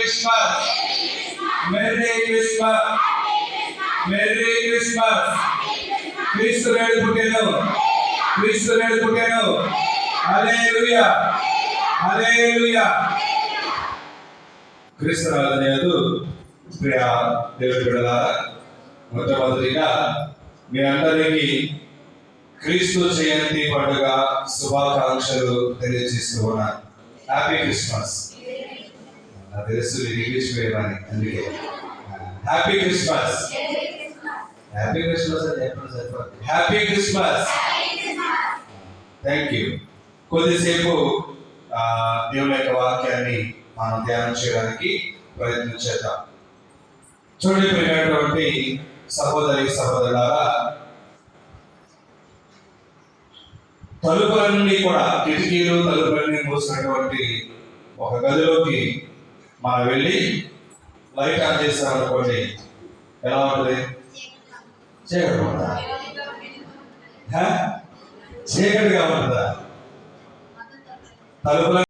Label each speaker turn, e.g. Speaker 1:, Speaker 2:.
Speaker 1: Christmas, merry Christmas, merry Christmas. క్రీస్తు నేడు పుట్టెను, క్రీస్తు నేడు పుట్టెను. హల్లెలూయా, హల్లెలూయా. క్రీస్తు రాజనేదు ప్రియ దేవుని బిడ్డలారా, మొట్టమొదటిగా మీ అందరికీ క్రీస్తు జయంతి పండుగ శుభాకాంక్షలు తెలియజేస్తూ ఉన్నాను. Happy Christmas. నాకు తెలుసు ఇంగ్లీష్ వేయమని, అందుకే హ్యాపీ క్రిస్మస్. హ్యాపీ క్రిస్మస్ అని చెప్పండి సరిపోదు. Happy Christmas. Thank you. కొద్దిసేపు దేవుని యొక్క వాక్యాన్ని మనం ధ్యానం చేయడానికి ప్రయత్నం చేద్దాం. చూడండి ప్రియమైనటువంటి సహోదరి సహోదరులారా, తలుపులన్నీ కూడా, కిటికీలు తలుపులన్నీ మూసినటువంటి ఒక గదిలోకి మనం వెళ్ళి లైట్ ఆన్ చేసామనుకోండి, ఎలా ఉంటుంది? చీకటి ఉంటుందా? చీకటిగా ఉంటుందా? తలుపుల